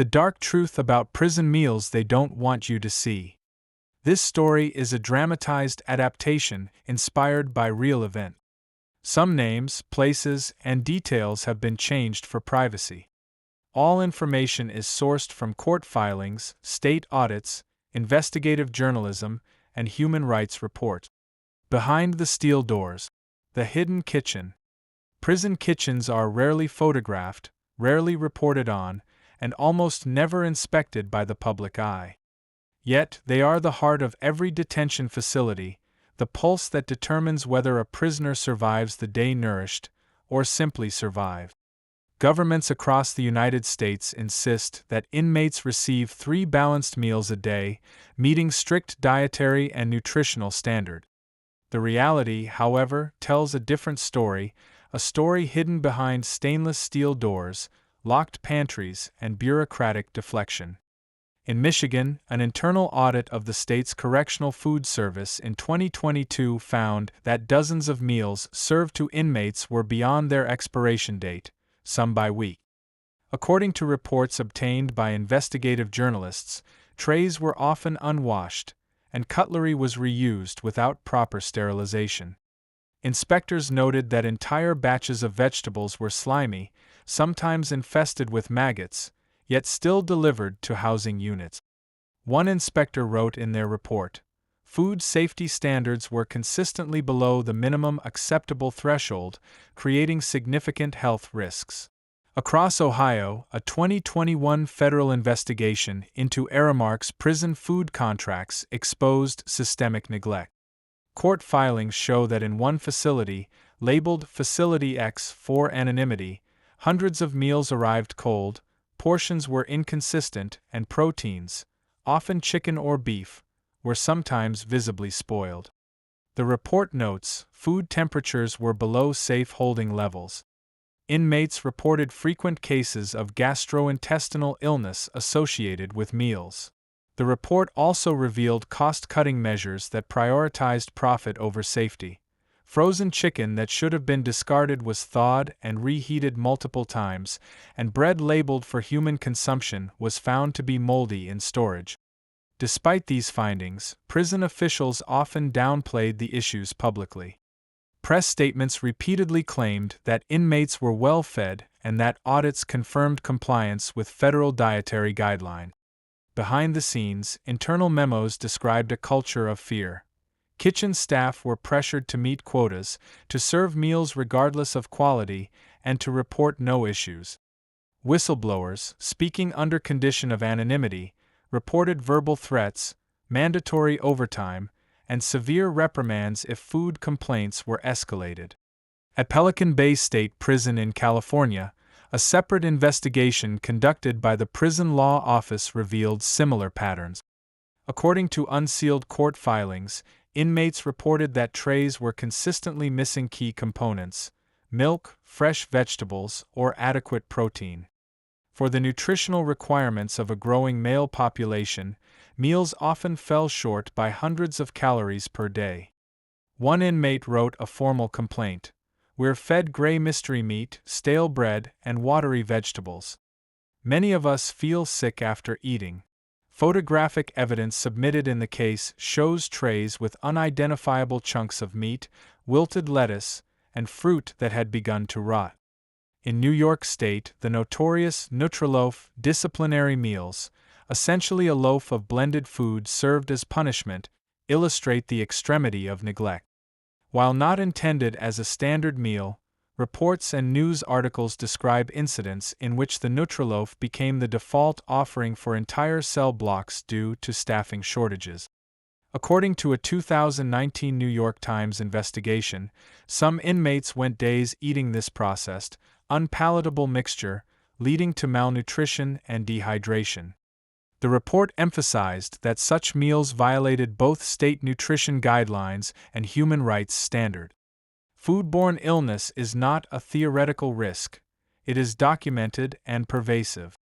The dark truth about prison meals they don't want you to see. This story is a dramatized adaptation inspired by real events. Some names, places, and details have been changed for privacy. All information is sourced from court filings, state audits, investigative journalism, and human rights reports. Behind the steel doors. The hidden kitchen. Prison kitchens are rarely photographed, rarely reported on, and almost never inspected by the public eye. Yet, they are the heart of every detention facility, the pulse that determines whether a prisoner survives the day nourished, or simply survive. Governments across the United States insist that inmates receive 3 balanced meals a day, meeting strict dietary and nutritional standards. The reality, however, tells a different story, a story hidden behind stainless steel doors, locked pantries, and bureaucratic deflection. In Michigan, an internal audit of the state's Correctional Food Service in 2022 found that dozens of meals served to inmates were beyond their expiration date, some by week. According to reports obtained by investigative journalists, trays were often unwashed, and cutlery was reused without proper sterilization. Inspectors noted that entire batches of vegetables were slimy, sometimes infested with maggots, yet still delivered to housing units. One inspector wrote in their report, "Food safety standards were consistently below the minimum acceptable threshold, creating significant health risks." Across Ohio, a 2021 federal investigation into Aramark's prison food contracts exposed systemic neglect. Court filings show that in one facility, labeled Facility X for anonymity, hundreds of meals arrived cold, portions were inconsistent, and proteins, often chicken or beef, were sometimes visibly spoiled. The report notes food temperatures were below safe holding levels. Inmates reported frequent cases of gastrointestinal illness associated with meals. The report also revealed cost-cutting measures that prioritized profit over safety. Frozen chicken that should have been discarded was thawed and reheated multiple times, and bread labeled for human consumption was found to be moldy in storage. Despite these findings, prison officials often downplayed the issues publicly. Press statements repeatedly claimed that inmates were well fed and that audits confirmed compliance with federal dietary guidelines. Behind the scenes, internal memos described a culture of fear. Kitchen staff were pressured to meet quotas, to serve meals regardless of quality, and to report no issues. Whistleblowers, speaking under condition of anonymity, reported verbal threats, mandatory overtime, and severe reprimands if food complaints were escalated. At Pelican Bay State Prison in California, a separate investigation conducted by the Prison Law Office revealed similar patterns. According to unsealed court filings, inmates reported that trays were consistently missing key components: milk, fresh vegetables, or adequate protein. For the nutritional requirements of a growing male population, meals often fell short by hundreds of calories per day. One inmate wrote a formal complaint: "We're fed gray mystery meat, stale bread, and watery vegetables. Many of us feel sick after eating." Photographic evidence submitted in the case shows trays with unidentifiable chunks of meat, wilted lettuce, and fruit that had begun to rot. In New York State, the notorious Nutriloaf disciplinary meals, essentially a loaf of blended food served as punishment, illustrate the extremity of neglect. While not intended as a standard meal, reports and news articles describe incidents in which the Nutriloaf became the default offering for entire cell blocks due to staffing shortages. According to a 2019 New York Times investigation, some inmates went days eating this processed, unpalatable mixture, leading to malnutrition and dehydration. The report emphasized that such meals violated both state nutrition guidelines and human rights standards. Foodborne illness is not a theoretical risk, it is documented and pervasive.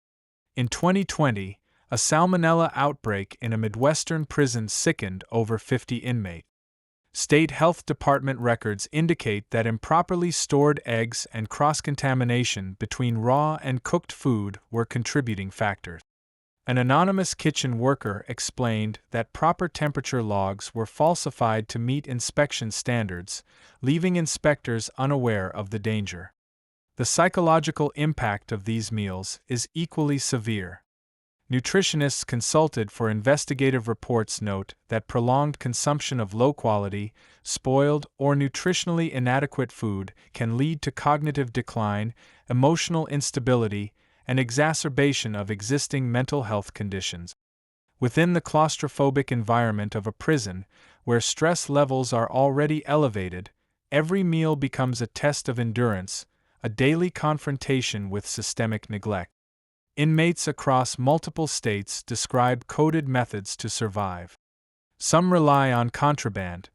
In 2020, a salmonella outbreak in a Midwestern prison sickened over 50 inmates. State Health Department records indicate that improperly stored eggs and cross-contamination between raw and cooked food were contributing factors. An anonymous kitchen worker explained that proper temperature logs were falsified to meet inspection standards, leaving inspectors unaware of the danger. The psychological impact of these meals is equally severe. Nutritionists consulted for investigative reports note that prolonged consumption of low-quality, spoiled, or nutritionally inadequate food can lead to cognitive decline, emotional instability, and exacerbation of existing mental health conditions. Within the claustrophobic environment of a prison, where stress levels are already elevated, every meal becomes a test of endurance, a daily confrontation with systemic neglect. Inmates across multiple states describe coded methods to survive. Some rely on contraband,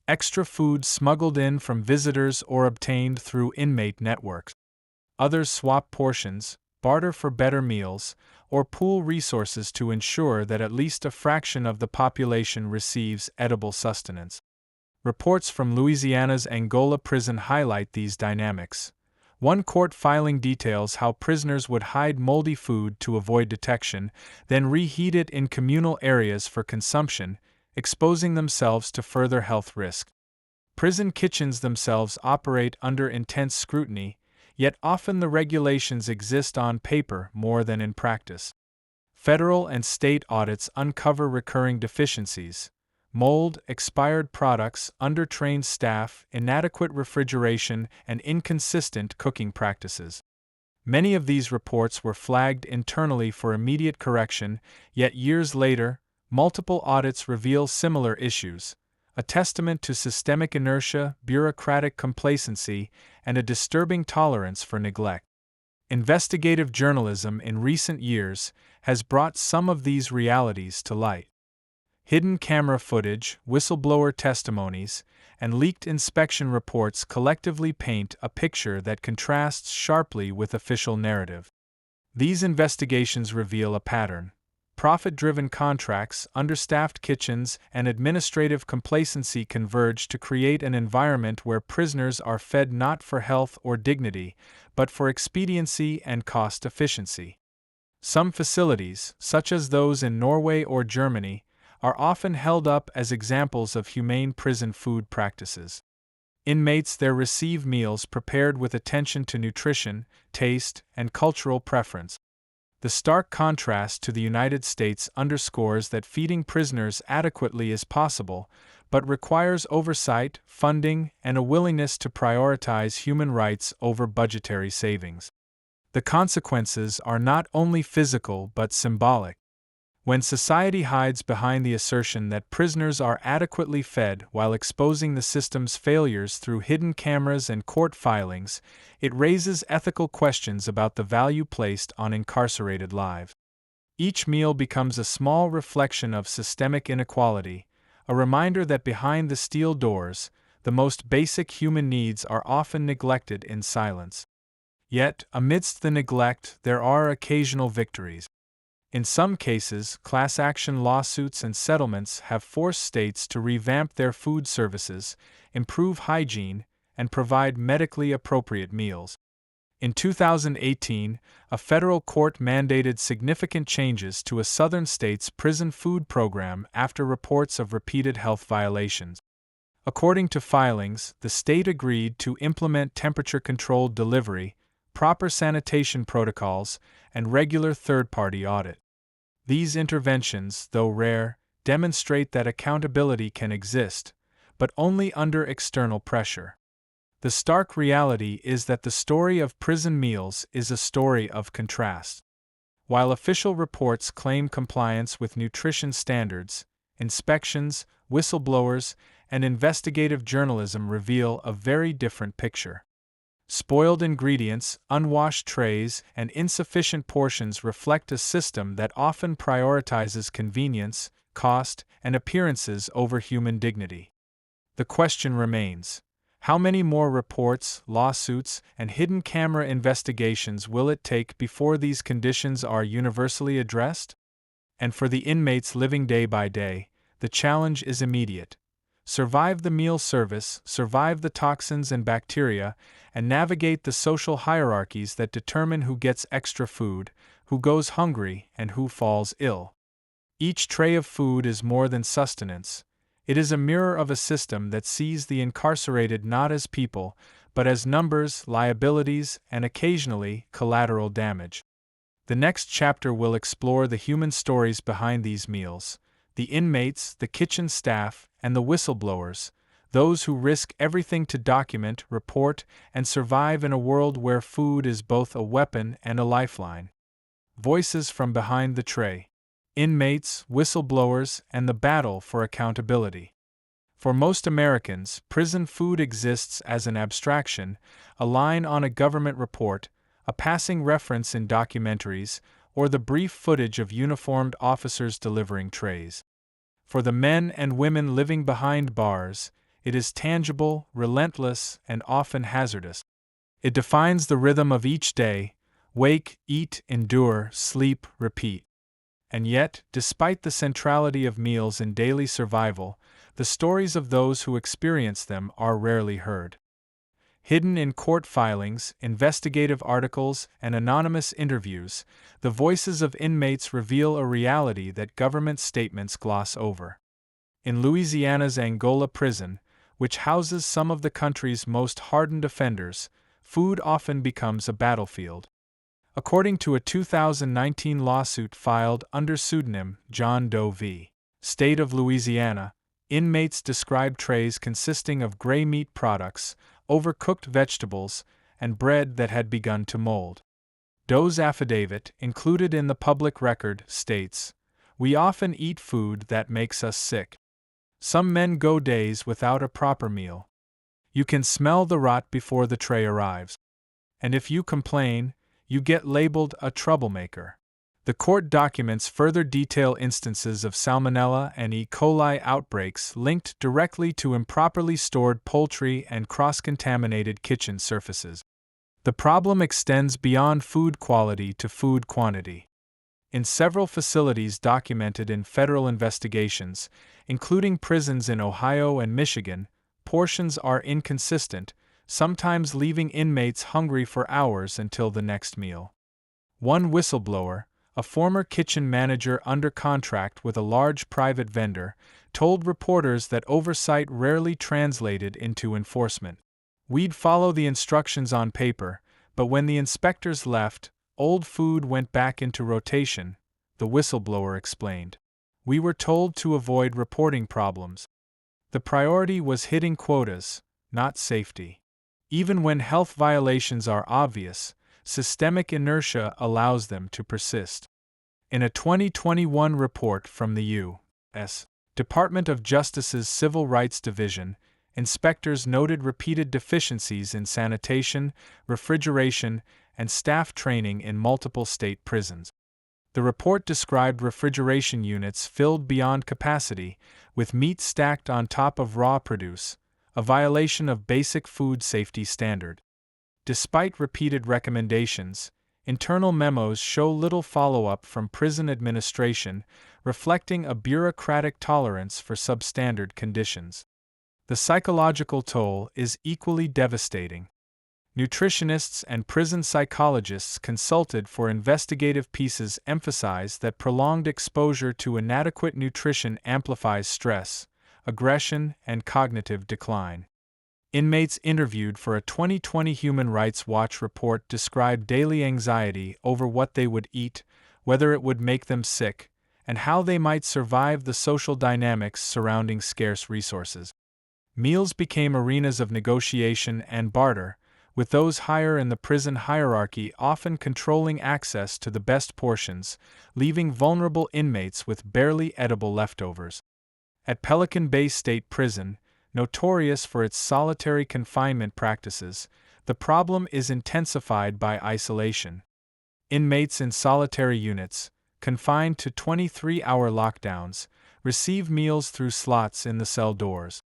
extra food smuggled in from visitors or obtained through inmate networks. Others swap portions, barter for better meals, or pool resources to ensure that at least a fraction of the population receives edible sustenance. Reports from Louisiana's Angola Prison highlight these dynamics. One court filing details how prisoners would hide moldy food to avoid detection, then reheat it in communal areas for consumption, exposing themselves to further health risks. Prison kitchens themselves operate under intense scrutiny, yet often the regulations exist on paper more than in practice. Federal and state audits uncover recurring deficiencies: mold, expired products, undertrained staff, inadequate refrigeration, and inconsistent cooking practices. Many of these reports were flagged internally for immediate correction, yet years later, multiple audits reveal similar issues, a testament to systemic inertia, bureaucratic complacency, and a disturbing tolerance for neglect. Investigative journalism in recent years has brought some of these realities to light. Hidden camera footage, whistleblower testimonies, and leaked inspection reports collectively paint a picture that contrasts sharply with official narrative. These investigations reveal a pattern. Profit-driven contracts, understaffed kitchens, and administrative complacency converge to create an environment where prisoners are fed not for health or dignity, but for expediency and cost efficiency. Some facilities, such as those in Norway or Germany, are often held up as examples of humane prison food practices. Inmates there receive meals prepared with attention to nutrition, taste, and cultural preference. The stark contrast to the United States underscores that feeding prisoners adequately is possible, but requires oversight, funding, and a willingness to prioritize human rights over budgetary savings. The consequences are not only physical but symbolic. When society hides behind the assertion that prisoners are adequately fed while exposing the system's failures through hidden cameras and court filings, it raises ethical questions about the value placed on incarcerated lives. Each meal becomes a small reflection of systemic inequality, a reminder that behind the steel doors, the most basic human needs are often neglected in silence. Yet, amidst the neglect, there are occasional victories. In some cases, class action lawsuits and settlements have forced states to revamp their food services, improve hygiene, and provide medically appropriate meals. In 2018, a federal court mandated significant changes to a southern state's prison food program after reports of repeated health violations. According to filings, the state agreed to implement temperature-controlled delivery, proper sanitation protocols, and regular third-party audit. These interventions, though rare, demonstrate that accountability can exist, but only under external pressure. The stark reality is that the story of prison meals is a story of contrast. While official reports claim compliance with nutrition standards, inspections, whistleblowers, and investigative journalism reveal a very different picture. Spoiled ingredients, unwashed trays, and insufficient portions reflect a system that often prioritizes convenience, cost, and appearances over human dignity. The question remains: how many more reports, lawsuits, and hidden camera investigations will it take before these conditions are universally addressed? And for the inmates living day by day, the challenge is immediate: survive the meal service, survive the toxins and bacteria, and navigate the social hierarchies that determine who gets extra food, who goes hungry, and who falls ill. Each tray of food is more than sustenance. It is a mirror of a system that sees the incarcerated not as people, but as numbers, liabilities, and occasionally, collateral damage. The next chapter will explore the human stories behind these meals, the inmates, the kitchen staff, and the whistleblowers, those who risk everything to document, report, and survive in a world where food is both a weapon and a lifeline. Voices from behind the tray. Inmates, whistleblowers, and the battle for accountability. For most Americans, prison food exists as an abstraction, a line on a government report, a passing reference in documentaries, or the brief footage of uniformed officers delivering trays. For the men and women living behind bars, it is tangible, relentless, and often hazardous. It defines the rhythm of each day: wake, eat, endure, sleep, repeat. And yet, despite the centrality of meals in daily survival, the stories of those who experience them are rarely heard. Hidden in court filings, investigative articles, and anonymous interviews, the voices of inmates reveal a reality that government statements gloss over. In Louisiana's Angola Prison, which houses some of the country's most hardened offenders, food often becomes a battlefield. According to a 2019 lawsuit filed under pseudonym John Doe v. State of Louisiana, inmates describe trays consisting of gray meat products, overcooked vegetables, and bread that had begun to mold. Doe's affidavit, included in the public record, states, "We often eat food that makes us sick. Some men go days without a proper meal. You can smell the rot before the tray arrives. And if you complain, you get labeled a troublemaker." The court documents further detail instances of Salmonella and E. coli outbreaks linked directly to improperly stored poultry and cross-contaminated kitchen surfaces. The problem extends beyond food quality to food quantity. In several facilities documented in federal investigations, including prisons in Ohio and Michigan, portions are inconsistent, sometimes leaving inmates hungry for hours until the next meal. One whistleblower, a former kitchen manager under contract with a large private vendor, told reporters that oversight rarely translated into enforcement. "We'd follow the instructions on paper, but when the inspectors left, old food went back into rotation," the whistleblower explained. "We were told to avoid reporting problems. The priority was hitting quotas, not safety. Even when health violations are obvious, systemic inertia allows them to persist." In a 2021 report from the U.S. Department of Justice's Civil Rights Division, inspectors noted repeated deficiencies in sanitation, refrigeration, and staff training in multiple state prisons. The report described refrigeration units filled beyond capacity, with meat stacked on top of raw produce, a violation of basic food safety standard. Despite repeated recommendations, internal memos show little follow-up from prison administration, reflecting a bureaucratic tolerance for substandard conditions. The psychological toll is equally devastating. Nutritionists and prison psychologists consulted for investigative pieces emphasize that prolonged exposure to inadequate nutrition amplifies stress, aggression, and cognitive decline. Inmates interviewed for a 2020 Human Rights Watch report described daily anxiety over what they would eat, whether it would make them sick, and how they might survive the social dynamics surrounding scarce resources. Meals became arenas of negotiation and barter, with those higher in the prison hierarchy often controlling access to the best portions, leaving vulnerable inmates with barely edible leftovers. At Pelican Bay State Prison, notorious for its solitary confinement practices, the problem is intensified by isolation. Inmates in solitary units, confined to 23-hour lockdowns, receive meals through slots in the cell doors.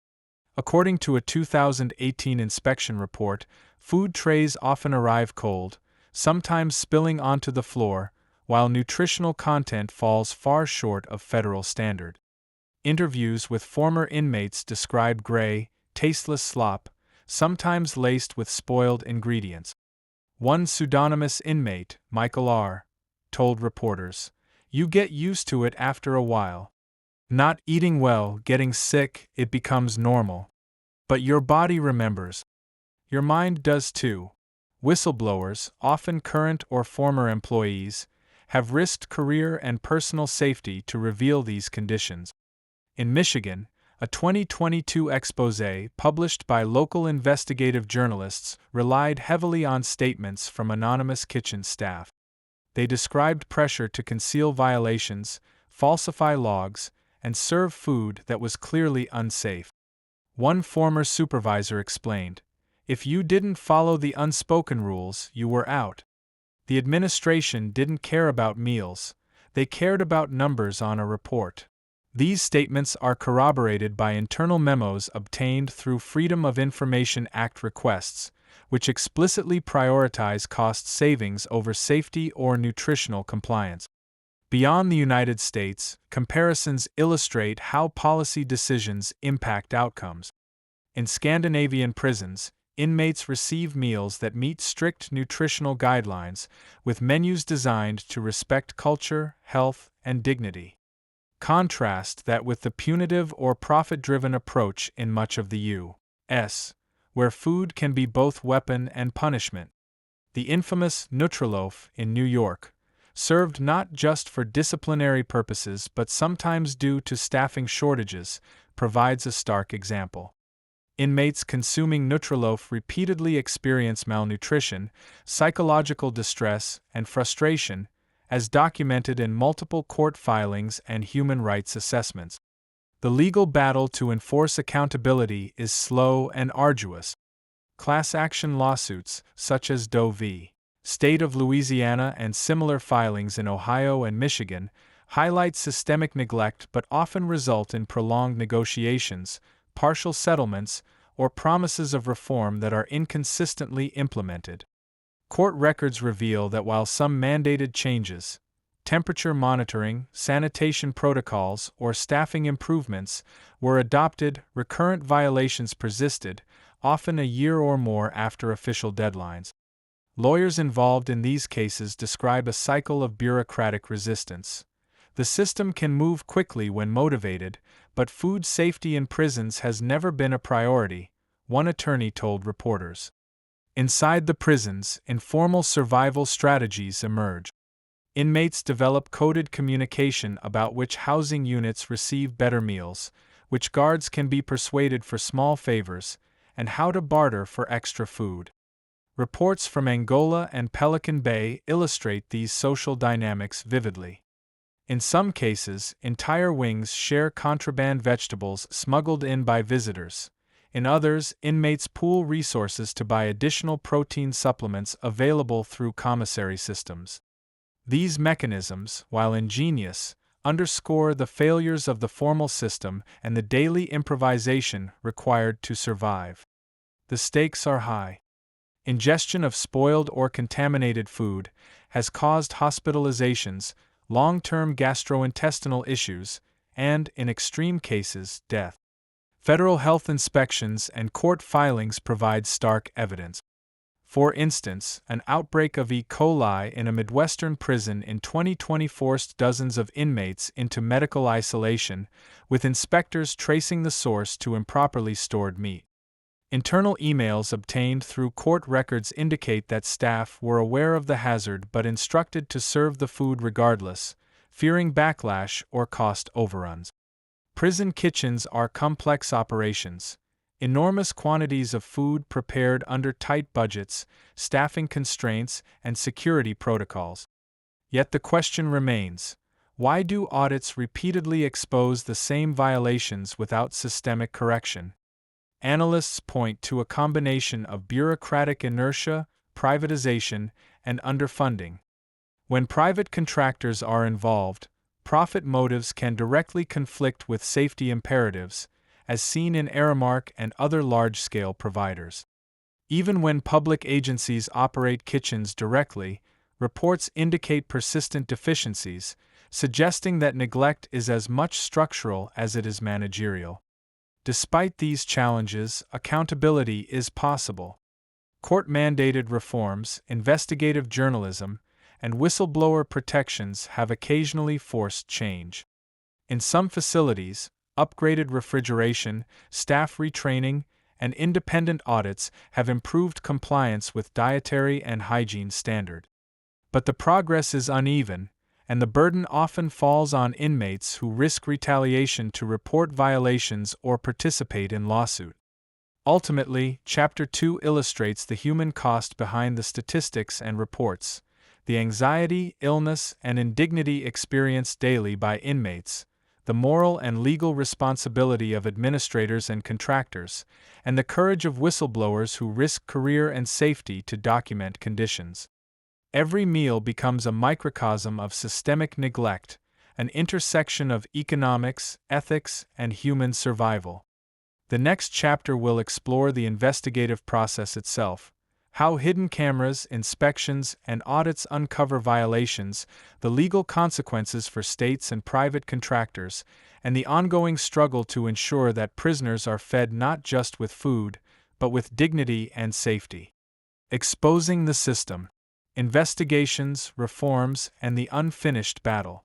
According to a 2018 inspection report, food trays often arrive cold, sometimes spilling onto the floor, while nutritional content falls far short of federal standard. Interviews with former inmates describe gray, tasteless slop, sometimes laced with spoiled ingredients. One pseudonymous inmate, Michael R., told reporters, "You get used to it after a while. Not eating well, getting sick, it becomes normal. But your body remembers. Your mind does too." Whistleblowers, often current or former employees, have risked career and personal safety to reveal these conditions. In Michigan, a 2022 exposé published by local investigative journalists relied heavily on statements from anonymous kitchen staff. They described pressure to conceal violations, falsify logs, and serve food that was clearly unsafe. One former supervisor explained, "If you didn't follow the unspoken rules, you were out." The administration didn't care about meals, they cared about numbers on a report. These statements are corroborated by internal memos obtained through Freedom of Information Act requests, which explicitly prioritize cost savings over safety or nutritional compliance. Beyond the United States, comparisons illustrate how policy decisions impact outcomes. In Scandinavian prisons, inmates receive meals that meet strict nutritional guidelines, with menus designed to respect culture, health, and dignity. Contrast that with the punitive or profit-driven approach in much of the U.S., where food can be both weapon and punishment. The infamous Nutriloaf in New York, served not just for disciplinary purposes but sometimes due to staffing shortages, provides a stark example. Inmates consuming Nutriloaf repeatedly experience malnutrition, psychological distress, and frustration, as documented in multiple court filings and human rights assessments. The legal battle to enforce accountability is slow and arduous. Class action lawsuits, such as Doe v. State of Louisiana and similar filings in Ohio and Michigan, highlight systemic neglect but often result in prolonged negotiations, partial settlements, or promises of reform that are inconsistently implemented. Court records reveal that while some mandated changes, temperature monitoring, sanitation protocols, or staffing improvements, were adopted, recurrent violations persisted, often a year or more after official deadlines. Lawyers involved in these cases describe a cycle of bureaucratic resistance. The system can move quickly when motivated, but food safety in prisons has never been a priority, one attorney told reporters. Inside the prisons, informal survival strategies emerge. Inmates develop coded communication about which housing units receive better meals, which guards can be persuaded for small favors, and how to barter for extra food. Reports from Angola and Pelican Bay illustrate these social dynamics vividly. In some cases, entire wings share contraband vegetables smuggled in by visitors. In others, inmates pool resources to buy additional protein supplements available through commissary systems. These mechanisms, while ingenious, underscore the failures of the formal system and the daily improvisation required to survive. The stakes are high. Ingestion of spoiled or contaminated food has caused hospitalizations, long-term gastrointestinal issues, and, in extreme cases, death. Federal health inspections and court filings provide stark evidence. For instance, an outbreak of E. coli in a Midwestern prison in 2020 forced dozens of inmates into medical isolation, with inspectors tracing the source to improperly stored meat. Internal emails obtained through court records indicate that staff were aware of the hazard but instructed to serve the food regardless, fearing backlash or cost overruns. Prison kitchens are complex operations. Enormous quantities of food prepared under tight budgets, staffing constraints, and security protocols. Yet the question remains, why do audits repeatedly expose the same violations without systemic correction? Analysts point to a combination of bureaucratic inertia, privatization, and underfunding. When private contractors are involved, profit motives can directly conflict with safety imperatives, as seen in Aramark and other large-scale providers. Even when public agencies operate kitchens directly, reports indicate persistent deficiencies, suggesting that neglect is as much structural as it is managerial. Despite these challenges, accountability is possible. Court-mandated reforms, investigative journalism, and whistleblower protections have occasionally forced change. In some facilities, upgraded refrigeration, staff retraining, and independent audits have improved compliance with dietary and hygiene standards. But the progress is uneven, and the burden often falls on inmates who risk retaliation to report violations or participate in lawsuits. Ultimately, Chapter 2 illustrates the human cost behind the statistics and reports, the anxiety, illness, and indignity experienced daily by inmates, the moral and legal responsibility of administrators and contractors, and the courage of whistleblowers who risk career and safety to document conditions. Every meal becomes a microcosm of systemic neglect, an intersection of economics, ethics, and human survival. The next chapter will explore the investigative process itself, how hidden cameras, inspections, and audits uncover violations, the legal consequences for states and private contractors, and the ongoing struggle to ensure that prisoners are fed not just with food, but with dignity and safety. Exposing the system. Investigations, reforms, and the unfinished battle.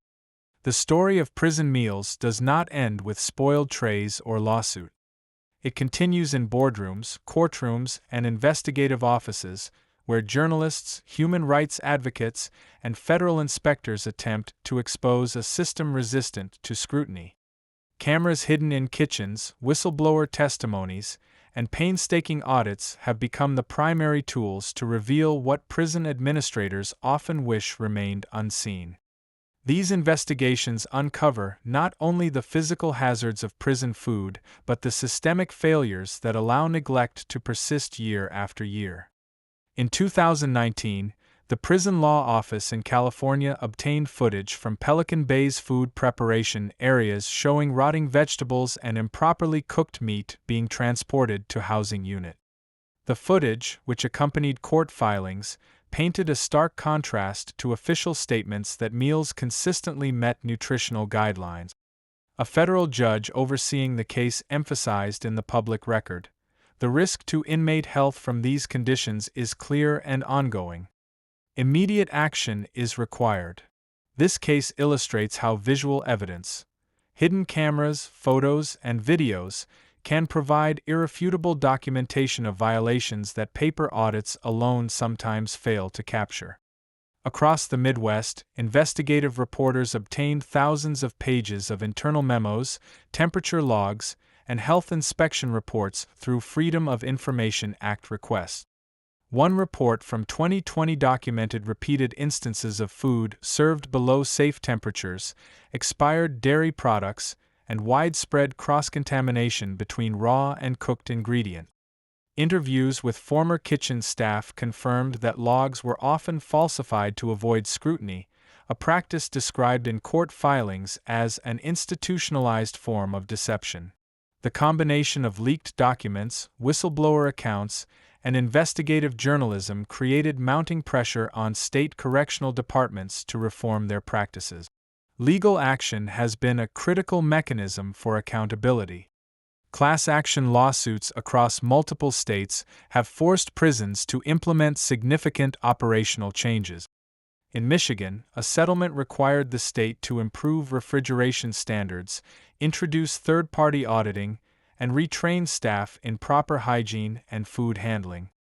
The story of prison meals does not end with spoiled trays or lawsuit. It continues in boardrooms, courtrooms, and investigative offices, where journalists, human rights advocates, and federal inspectors attempt to expose a system resistant to scrutiny. Cameras hidden in kitchens, whistleblower testimonies, and painstaking audits have become the primary tools to reveal what prison administrators often wish remained unseen. These investigations uncover not only the physical hazards of prison food, but the systemic failures that allow neglect to persist year after year. In 2019, the Prison Law Office in California obtained footage from Pelican Bay's food preparation areas showing rotting vegetables and improperly cooked meat being transported to housing unit. The footage, which accompanied court filings, painted a stark contrast to official statements that meals consistently met nutritional guidelines. A federal judge overseeing the case emphasized in the public record, the risk to inmate health from these conditions is clear and ongoing. Immediate action is required. This case illustrates how visual evidence, hidden cameras, photos, and videos, can provide irrefutable documentation of violations that paper audits alone sometimes fail to capture. Across the Midwest, investigative reporters obtained thousands of pages of internal memos, temperature logs, and health inspection reports through Freedom of Information Act requests. One report from 2020 documented repeated instances of food served below safe temperatures, expired dairy products, and widespread cross-contamination between raw and cooked ingredients. Interviews with former kitchen staff confirmed that logs were often falsified to avoid scrutiny, a practice described in court filings as an institutionalized form of deception. The combination of leaked documents, whistleblower accounts, and investigative journalism created mounting pressure on state correctional departments to reform their practices. Legal action has been a critical mechanism for accountability. Class action lawsuits across multiple states have forced prisons to implement significant operational changes. In Michigan, a settlement required the state to improve refrigeration standards, introduce third-party auditing, and retrain staff in proper hygiene and food handling.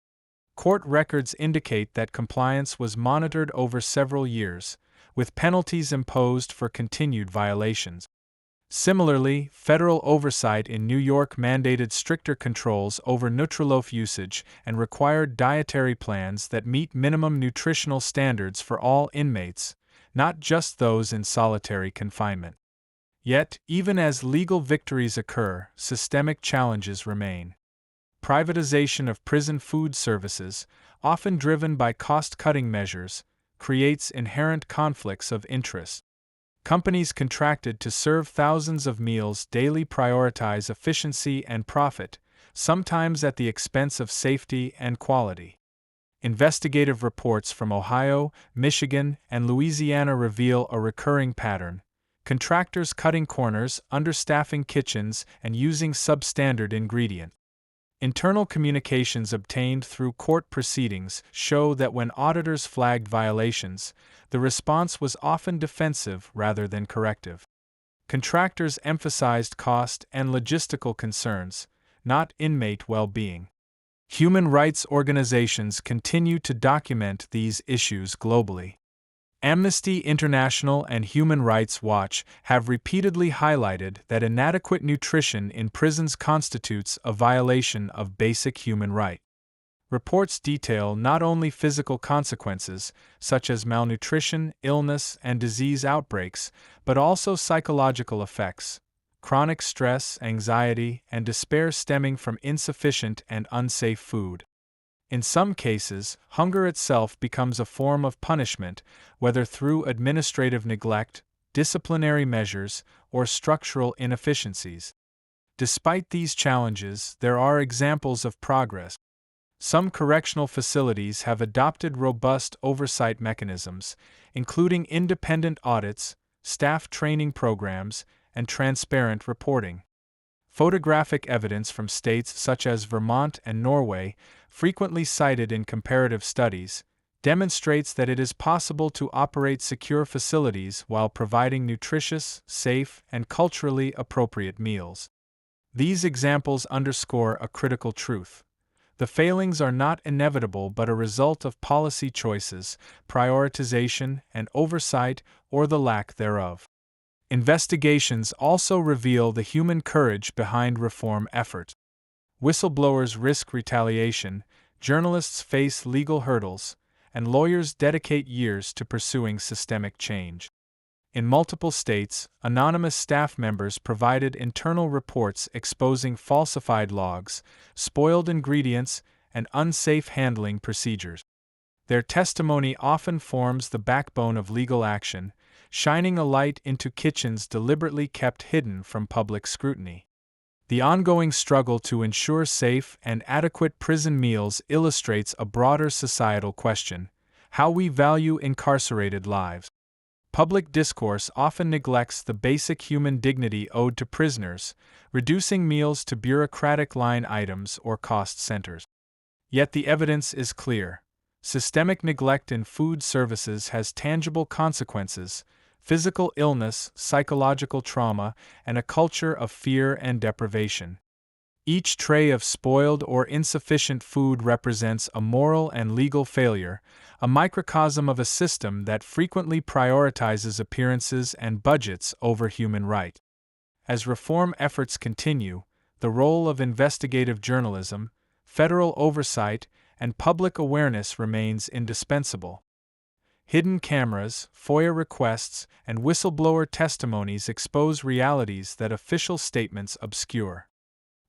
Court records indicate that compliance was monitored over several years, with penalties imposed for continued violations. Similarly, federal oversight in New York mandated stricter controls over Nutriloaf usage and required dietary plans that meet minimum nutritional standards for all inmates, not just those in solitary confinement. Yet, even as legal victories occur, systemic challenges remain. Privatization of prison food services, often driven by cost-cutting measures, creates inherent conflicts of interest. Companies contracted to serve thousands of meals daily prioritize efficiency and profit, sometimes at the expense of safety and quality. Investigative reports from Ohio, Michigan, and Louisiana reveal a recurring pattern: contractors cutting corners, understaffing kitchens, and using substandard ingredients. Internal communications obtained through court proceedings show that when auditors flagged violations, the response was often defensive rather than corrective. Contractors emphasized cost and logistical concerns, not inmate well-being. Human rights organizations continue to document these issues globally. Amnesty International and Human Rights Watch have repeatedly highlighted that inadequate nutrition in prisons constitutes a violation of basic human rights. Reports detail not only physical consequences, such as malnutrition, illness, and disease outbreaks, but also psychological effects: chronic stress, anxiety, and despair stemming from insufficient and unsafe food. In some cases, hunger itself becomes a form of punishment, whether through administrative neglect, disciplinary measures, or structural inefficiencies. Despite these challenges, there are examples of progress. Some correctional facilities have adopted robust oversight mechanisms, including independent audits, staff training programs, and transparent reporting. Photographic evidence from states such as Vermont and Norway, frequently cited in comparative studies, demonstrates that it is possible to operate secure facilities while providing nutritious, safe, and culturally appropriate meals. These examples underscore a critical truth: the failings are not inevitable but a result of policy choices, prioritization, and oversight, or the lack thereof. Investigations also reveal the human courage behind reform efforts. Whistleblowers risk retaliation, journalists face legal hurdles, and lawyers dedicate years to pursuing systemic change. In multiple states, anonymous staff members provided internal reports exposing falsified logs, spoiled ingredients, and unsafe handling procedures. Their testimony often forms the backbone of legal action, shining a light into kitchens deliberately kept hidden from public scrutiny. The ongoing struggle to ensure safe and adequate prison meals illustrates a broader societal question: how we value incarcerated lives. Public discourse often neglects the basic human dignity owed to prisoners, reducing meals to bureaucratic line items or cost centers. Yet the evidence is clear: systemic neglect in food services has tangible consequences: physical illness, psychological trauma, and a culture of fear and deprivation. Each tray of spoiled or insufficient food represents a moral and legal failure, a microcosm of a system that frequently prioritizes appearances and budgets over human rights. As reform efforts continue, the role of investigative journalism, federal oversight, and public awareness remains indispensable. Hidden cameras, FOIA requests, and whistleblower testimonies expose realities that official statements obscure.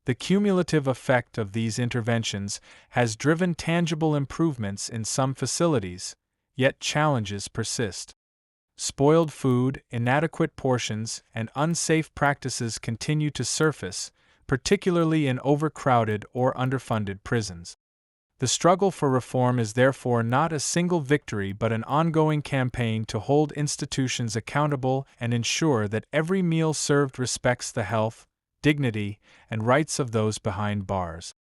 The cumulative effect of these interventions has driven tangible improvements in some facilities, yet challenges persist. Spoiled food, inadequate portions, and unsafe practices continue to surface, particularly in overcrowded or underfunded prisons. The struggle for reform is therefore not a single victory but an ongoing campaign to hold institutions accountable and ensure that every meal served respects the health, dignity, and rights of those behind bars.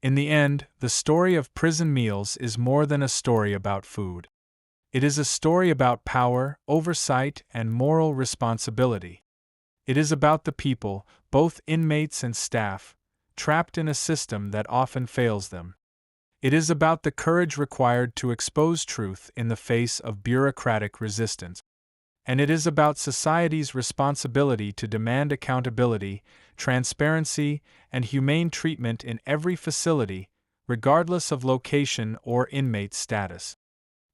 In the end, the story of prison meals is more than a story about food. It is a story about power, oversight, and moral responsibility. It is about the people, both inmates and staff, trapped in a system that often fails them. It is about the courage required to expose truth in the face of bureaucratic resistance. And it is about society's responsibility to demand accountability, transparency, and humane treatment in every facility, regardless of location or inmate status.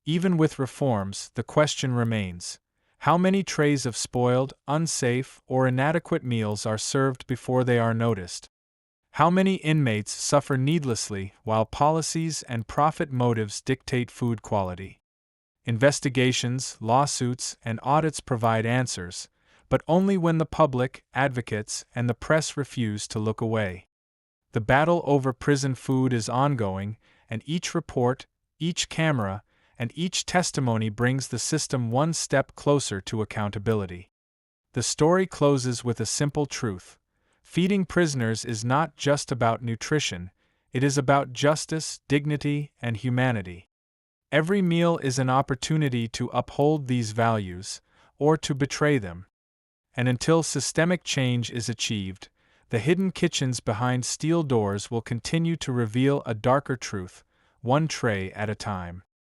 Even with reforms, the question remains: how many trays of spoiled, unsafe, or inadequate meals are served before they are noticed? How many inmates suffer needlessly while policies and profit motives dictate food quality? Investigations, lawsuits, and audits provide answers, but only when the public, advocates, and the press refuse to look away. The battle over prison food is ongoing, and each report, Each camera and each testimony brings the system one step closer to accountability. The story closes with a simple truth: feeding prisoners is not just about nutrition, it is about justice, dignity, and humanity. Every meal is an opportunity to uphold these values, or to betray them. And until systemic change is achieved, the hidden kitchens behind steel doors will continue to reveal a darker truth, one tray at a time.